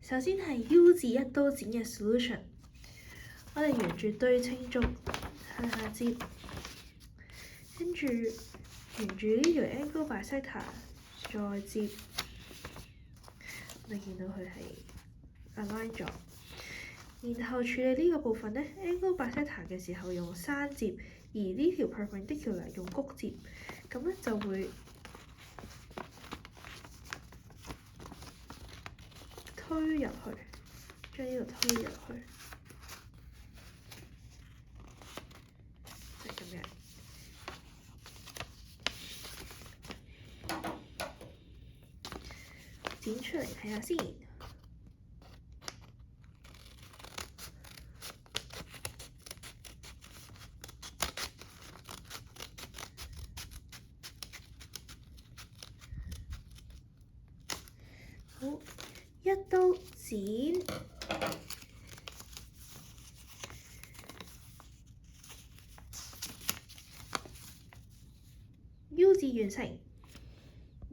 首先係 U 字一刀剪嘅 solution， 我哋沿住對稱軸向下接，跟住沿住呢條 angle bisector 再接，你見到佢係 align 咗。然後處理呢個部分呢 angle bisector 嘅時候用山接，而呢條 perpendicular 用谷接，咁咧就會推入去，將呢度推入去，就係咁樣。剪出嚟睇下先。好，一刀剪，U 字完成。